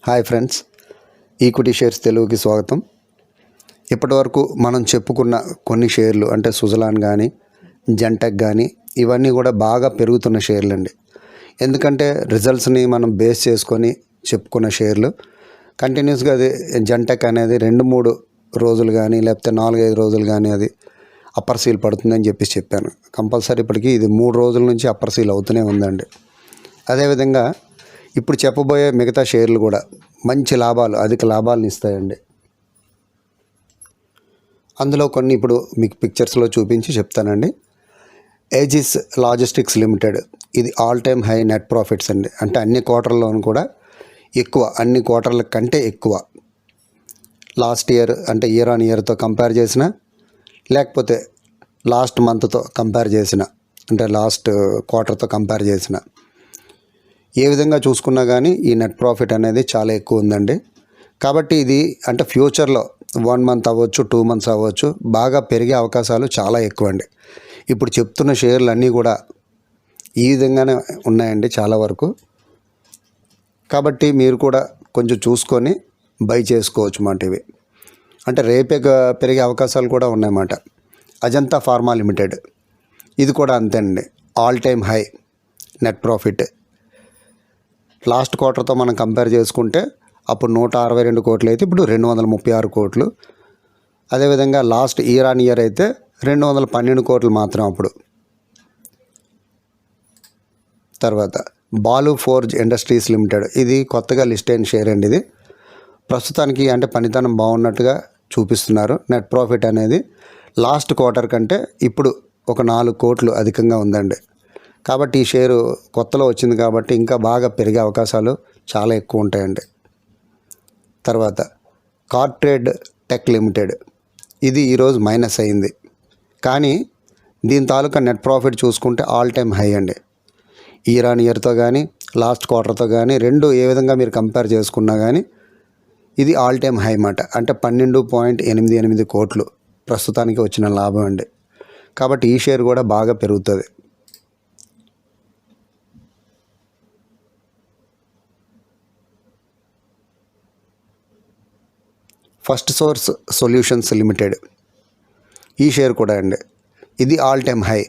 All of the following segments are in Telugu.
హాయ్ ఫ్రెండ్స్, ఈక్విటీ షేర్స్ తెలుగుకి స్వాగతం. ఇప్పటివరకు మనం చెప్పుకున్న కొన్ని షేర్లు అంటే సుజలాన్ కానీ జెంటెక్ కానీ ఇవన్నీ కూడా బాగా పెరుగుతున్న షేర్లు అండి. ఎందుకంటే రిజల్ట్స్ని మనం బేస్ చేసుకొని చెప్పుకున్న షేర్లు కంటిన్యూస్గా అది జెంటెక్ అనేది 2-3 రోజులు కానీ లేకపోతే 4-5 రోజులు కానీ అది అప్పర్ సీల్ పడుతుందని చెప్పాను. కంపల్సరీ ఇప్పటికీ ఇది 3 రోజుల నుంచి అప్పర్ సీల్ అవుతూనే ఉందండి. అదేవిధంగా ఇప్పుడు చెప్పబోయే మిగతా షేర్లు కూడా మంచి లాభాలు, అధిక లాభాలను ఇస్తాయండి. అందులో కొన్ని ఇప్పుడు మీకు పిక్చర్స్లో చూపించి చెప్తానండి. ఏజిస్ లాజిస్టిక్స్ లిమిటెడ్, ఇది all time high net profits అండి. అంటే అన్ని క్వార్టర్లోనూ కూడా ఎక్కువ, అన్ని క్వార్టర్ల కంటే ఎక్కువ. లాస్ట్ ఇయర్ అంటే ఇయర్ ఆన్ ఇయర్తో కంపేర్ చేసిన, లేకపోతే లాస్ట్ మంత్తో కంపేర్ చేసిన, అంటే లాస్ట్ క్వార్టర్తో కంపేర్ చేసిన, ఏ విధంగా చూసుకున్నా కానీ ఈ నెట్ ప్రాఫిట్ అనేది చాలా ఎక్కువ ఉందండి. కాబట్టి ఇది అంటే ఫ్యూచర్లో 1 మంత్ అవ్వచ్చు, 2 మంత్స్ అవ్వచ్చు, బాగా పెరిగే అవకాశాలు చాలా ఎక్కువ అండి. ఇప్పుడు చెప్తున్న షేర్లు అన్నీ కూడా ఈ విధంగానే ఉన్నాయండి చాలా వరకు. కాబట్టి మీరు కూడా కొంచెం చూసుకొని బై చేసుకోవచ్చు మాట. ఇవి అంటే రేపే పెరిగే అవకాశాలు కూడా ఉన్నాయన్నమాట. అజంతా ఫార్మా లిమిటెడ్, ఇది కూడా అంతేనండి, all time high net profit. Last క్వార్టర్తో మనం కంపేర్ చేసుకుంటే అప్పుడు 162 కోట్లు అయితే ఇప్పుడు 236 కోట్లు. అదేవిధంగా లాస్ట్ ఇయర్ ఆన్ ఇయర్ అయితే 212 కోట్లు మాత్రం అప్పుడు. తర్వాత బాలు ఫోర్జ్ ఇండస్ట్రీస్ లిమిటెడ్, ఇది కొత్తగా లిస్ట్ అయిన షేర్ అండి. ఇది ప్రస్తుతానికి అంటే పనితనం బాగున్నట్టుగా చూపిస్తున్నారు. నెట్ ప్రాఫిట్ అనేది లాస్ట్ క్వార్టర్ కంటే ఇప్పుడు ఒక 4 కోట్లు అధికంగా ఉందండి. కాబట్టి ఈ షేరు కొత్తలో వచ్చింది కాబట్టి ఇంకా బాగా పెరిగే అవకాశాలు చాలా ఎక్కువ ఉంటాయండి. తర్వాత కార్ట్రేడ్ టెక్ లిమిటెడ్, ఇది ఈరోజు మైనస్ అయింది. కానీ దీని తాలూకా నెట్ ప్రాఫిట్ చూసుకుంటే ఆల్ టైమ్ హై అండి. ఇయర్ ఆన్ ఇయర్తో కానీ లాస్ట్ క్వార్టర్తో కానీ రెండు ఏ విధంగా మీరు కంపేర్ చేసుకున్నా కానీ ఇది ఆల్ టైమ్ హై అన్నమాట. అంటే 12.88 కోట్లు ప్రస్తుతానికి వచ్చిన లాభం అండి. కాబట్టి ఈ షేర్ కూడా బాగా పెరుగుతుంది. ఫస్ట్ సోర్స్ సొల్యూషన్స్ లిమిటెడ్, ఈ షేర్ కూడా అండి, ఇది ఆల్ టైమ్ హై.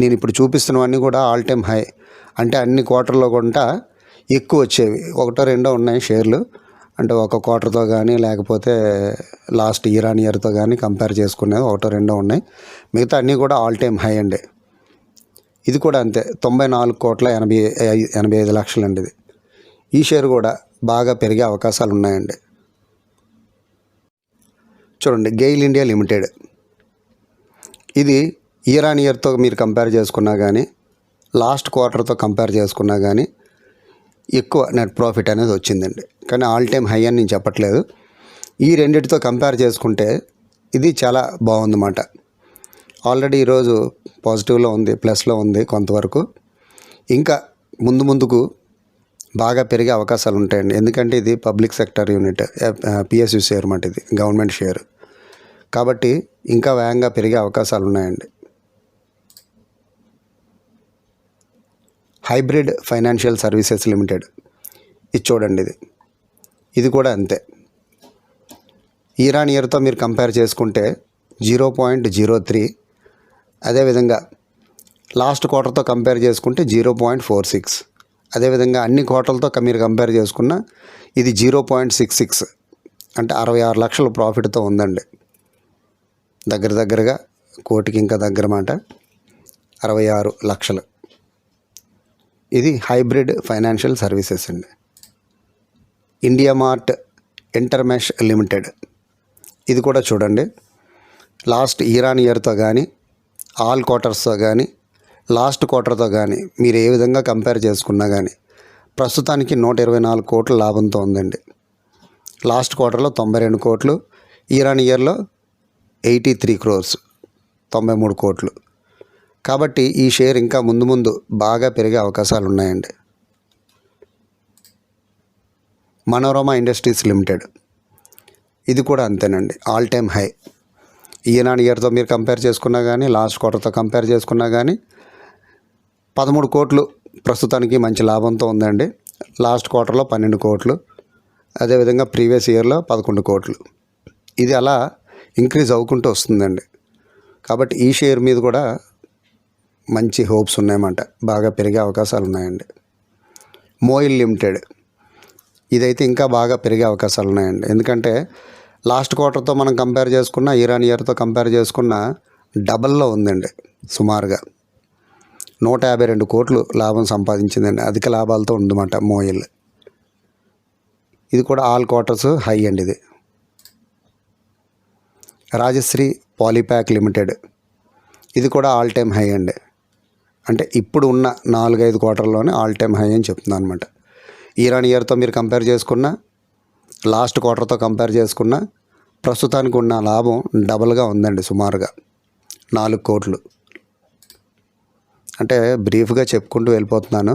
నేను ఇప్పుడు చూపిస్తున్నవన్నీ కూడా ఆల్ టైమ్ హై. అంటే అన్ని క్వార్టర్లో కూడా ఎక్కువ వచ్చేవి, 1-2 ఉన్నాయి షేర్లు. అంటే ఒక క్వార్టర్తో కానీ లేకపోతే లాస్ట్ ఇయర్ ఆన్ ఇయర్తో కానీ కంపేర్ చేసుకునేవి 1-2 ఉన్నాయి. మిగతా అన్నీ కూడా ఆల్ టైమ్ హై అండి. ఇది కూడా అంతే, 94,85 లక్షలు అండి ఇది. ఈ షేర్ కూడా బాగా పెరిగే అవకాశాలు ఉన్నాయండి. చూడండి, గెయిల్ ఇండియా లిమిటెడ్, ఇది ఇయర్ ఆన్ ఇయర్తో మీరు కంపేర్ చేసుకున్నా కానీ లాస్ట్ క్వార్టర్తో కంపేర్ చేసుకున్నా కానీ ఎక్కువ నెట్ ప్రాఫిట్ అనేది వచ్చిందండి. కానీ ఆల్ టైమ్ హై అని నేను చెప్పట్లేదు. ఈ రెండింటితో కంపేర్ చేసుకుంటే ఇది చాలా బాగుందన్నమాట. ఆల్రెడీ ఈరోజు పాజిటివ్లో ఉంది, ప్లస్లో ఉంది కొంతవరకు. ఇంకా ముందుకు బాగా పెరిగే అవకాశాలు ఉంటాయండి. ఎందుకంటే ఇది public sector unit, PSU share అన్నమాట, ఇది గవర్నమెంట్ షేర్. కాబట్టి ఇంకా వేగంగా పెరిగే అవకాశాలు ఉన్నాయండి. హైబ్రిడ్ ఫైనాన్షియల్ సర్వీసెస్ లిమిటెడ్, ఇది చూడండి, ఇది కూడా అంతే. ఇయర్ ఆన్ ఇయర్తో మీరు కంపేర్ చేసుకుంటే 0.03, అదేవిధంగా లాస్ట్ క్వార్టర్తో కంపేర్ చేసుకుంటే 0.46, అదేవిధంగా అన్ని క్వార్టర్లతో మీరు కంపేర్ చేసుకున్న ఇది 0.66, అంటే 66 లక్షల ప్రాఫిట్తో ఉందండి. దగ్గరగా కోటికి ఇంకా దగ్గర మాట, 66 లక్షలు. ఇది హైబ్రిడ్ ఫైనాన్షియల్ సర్వీసెస్ అండి. ఇండియా మార్ట్ ఇంటర్మెష్ లిమిటెడ్, ఇది కూడా చూడండి, లాస్ట్ ఇయర్ ఆన్ ఇయర్తో కానీ ఆల్ క్వార్టర్స్తో కానీ లాస్ట్ క్వార్టర్తో కానీ మీరు ఏ విధంగా కంపేర్ చేసుకున్నా కానీ ప్రస్తుతానికి 124 కోట్ల లాభంతో ఉందండి. లాస్ట్ క్వార్టర్లో 92 కోట్లు, ఇయర్ ఆన్ ఇయర్లో 83 crores, 93 కోట్లు. కాబట్టి ఈ షేర్ ఇంకా ముందు బాగా పెరిగే అవకాశాలు ఉన్నాయండి. మనోరమ ఇండస్ట్రీస్ లిమిటెడ్, ఇది కూడా అంతేనండి, all time high. Year on ఇయర్తో మీరు కంపేర్ చేసుకున్నా కానీ లాస్ట్ క్వార్టర్తో కంపేర్ చేసుకున్నా కానీ 13 కోట్లు ప్రస్తుతానికి మంచి లాభంతో ఉందండి. లాస్ట్ క్వార్టర్లో 12 కోట్లు, అదేవిధంగా ప్రీవియస్ ఇయర్లో 11 కోట్లు. ఇది అలా ఇంక్రీజ్ అవ్వుకుంటూ వస్తుందండి. కాబట్టి ఈ షేర్ మీద కూడా మంచి హోప్స్ ఉన్నాయన్నమాట, బాగా పెరిగే అవకాశాలు ఉన్నాయండి. మోయిల్ లిమిటెడ్ ఇదైతే ఇంకా బాగా పెరిగే అవకాశాలు ఉన్నాయండి. ఎందుకంటే లాస్ట్ క్వార్టర్తో మనం కంపేర్ చేసుకున్న, ఇయర్తో కంపేర్ చేసుకున్న డబల్లో ఉందండి. సుమారుగా 152 కోట్లు లాభం సంపాదించిందండి. అధిక లాభాలతో ఉందన్నమాట మోయిల్. ఇది కూడా ఆల్ క్వార్టర్స్ హై అండి. ఇది రాజశ్రీ పాలీప్యాక్ లిమిటెడ్, ఇది కూడా ఆల్ టైమ్ హై అండి. అంటే ఇప్పుడు ఉన్న 4-5 క్వార్టర్లోనే ఆల్ టైమ్ హై అని చెప్తున్నాను అనమాట. ఇయర్తో మీరు కంపేర్ చేసుకున్న, లాస్ట్ క్వార్టర్తో కంపేర్ చేసుకున్న ప్రస్తుతానికి ఉన్న లాభం డబల్గా ఉందండి. సుమారుగా 4 కోట్లు. అంటే బ్రీఫ్గా చెప్పుకుంటూ వెళ్ళిపోతున్నాను,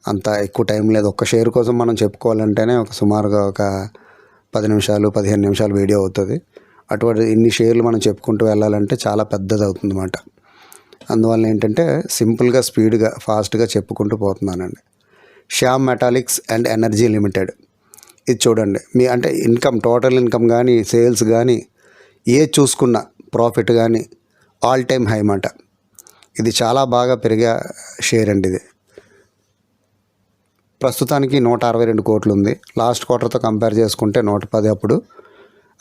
అంత ఎక్కువ టైం లేదు. ఒక్క షేర్ కోసం మనం చెప్పుకోవాలంటేనే సుమారుగా ఒక 10 నిమిషాలు 15 నిమిషాలు వీడియో అవుతుంది. అటువంటి ఇన్ని షేర్లు మనం చెప్పుకుంటూ వెళ్ళాలంటే చాలా పెద్దది అవుతుంది అన్నమాట. అందువల్ల ఏంటంటే సింపుల్గా స్పీడ్గా ఫాస్ట్గా చెప్పుకుంటూ పోతున్నానండి. Shyam metallics and energy limited, ఇది చూడండి. మీ అంటే ఇన్కమ్, టోటల్ ఇన్కమ్ కానీ, సేల్స్ కానీ, ఏ చూసుకున్న ప్రాఫిట్ కానీ ఆల్ టైమ్ హై అన్నమాట. ఇది చాలా బాగా పెరిగే షేర్ అండి. ఇది ప్రస్తుతానికి 162 కోట్లు ఉంది. లాస్ట్ క్వార్టర్తో కంపేర్ చేసుకుంటే 110 అప్పుడు.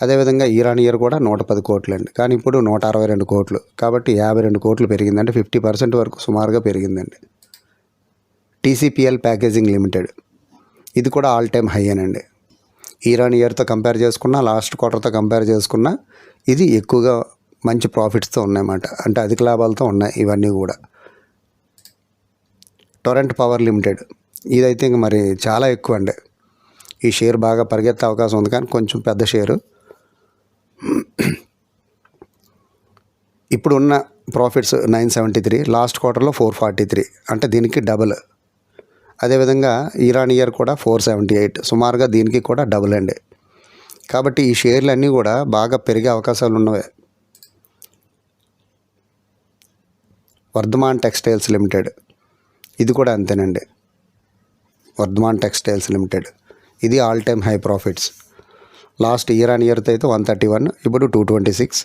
అదేవిధంగా ఇయర్ కూడా 110 కోట్లు అండి. కానీ ఇప్పుడు 162 కోట్లు. కాబట్టి 52 కోట్లు పెరిగిందంటే 50% వరకు సుమారుగా పెరిగిందండి. టీసీపీఎల్ ప్యాకేజింగ్ లిమిటెడ్, ఇది కూడా ఆల్ టైమ్ హై అనండి. ఇయర్తో కంపేర్ చేసుకున్న, లాస్ట్ క్వార్టర్తో కంపేర్ చేసుకున్న ఇది ఎక్కువగా మంచి ప్రాఫిట్స్తో ఉన్నాయన్నమాట. అంటే అధిక లాభాలతో ఉన్నాయి ఇవన్నీ కూడా. టొరెంట్ పవర్ లిమిటెడ్, ఇదైతే ఇంక మరి చాలా ఎక్కువ అండి. ఈ షేర్ బాగా పరిగెత్తే అవకాశం ఉంది, కానీ కొంచెం పెద్ద షేరు. ఇప్పుడు ఉన్న ప్రాఫిట్స్ 973, లాస్ట్ క్వార్టర్లో 443, అంటే దీనికి డబుల్. అదేవిధంగా ఇయర్ కూడా 478, సుమారుగా దీనికి కూడా డబుల్ అండి. కాబట్టి ఈ షేర్లు అన్నీ కూడా బాగా పెరిగే అవకాశాలు ఉన్నవే. వర్ధమాన్ టెక్స్టైల్స్ లిమిటెడ్, ఇది కూడా అంతేనండి. వర్ధమాన్ టెక్స్టైల్స్ లిమిటెడ్, ఇది all time high profits. Last ఇయర్తో అయితే 131, ఇప్పుడు 226.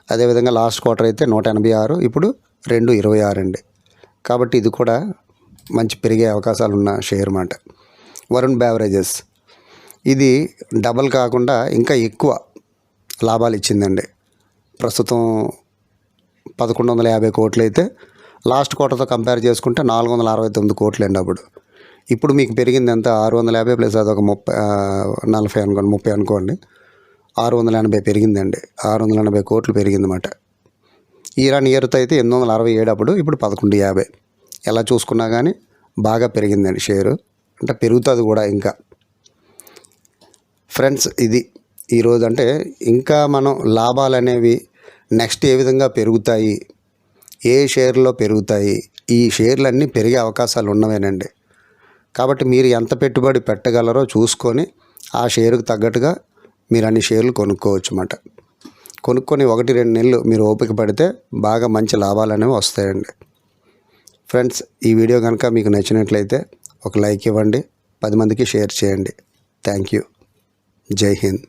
అదేవిధంగా లాస్ట్ క్వార్టర్ అయితే 186, ఇప్పుడు 226 అండి. కాబట్టి ఇది కూడా మంచి పెరిగే అవకాశాలు ఉన్న షేర్ అన్నమాట. వరుణ్ బెవరేజెస్, ఇది డబల్ కాకుండా ఇంకా ఎక్కువ లాభాలు ఇచ్చిందండి. ప్రస్తుతం 1150 కోట్లు అయితే లాస్ట్ క్వార్టర్తో కంపేర్ చేసుకుంటే 469 కోట్లు అండి అప్పుడు. ఇప్పుడు మీకు పెరిగింది ఎంత? 650 ప్లస్ అదొక 40 అనుకోండి, 30 అనుకోండి, 680 పెరిగిందండి. 680 కోట్లు పెరిగిందన్నమాట. ఇయర్తో అయితే 867 అప్పుడు, ఇప్పుడు 1150. ఎలా చూసుకున్నా కానీ బాగా పెరిగిందండి షేరు. అంటే పెరుగుతుంది కూడా ఇంకా. ఫ్రెండ్స్, ఇది ఈరోజు అంటే ఇంకా మనం లాభాలు అనేవి నెక్స్ట్ ఏ విధంగా పెరుగుతాయి, ఏ షేర్లో పెరుగుతాయి, ఈ షేర్లన్నీ పెరిగే అవకాశాలు ఉన్నవేనండి. కాబట్టి మీరు ఎంత పెట్టుబడి పెట్టగలరో చూసుకొని ఆ షేరుకు తగ్గట్టుగా మీరు అన్ని షేర్లు కొనుక్కోవచ్చు అన్నమాట. కొనుక్కొని 1-2 నెలలు మీరు ఓపిక పడితే బాగా మంచి లాభాలు అనేవి వస్తాయండి. ఫ్రెండ్స్, ఈ వీడియో కనుక మీకు నచ్చినట్లయితే ఒక లైక్ ఇవ్వండి, 10 మందికి షేర్ చేయండి. Thank you. జై హింద్.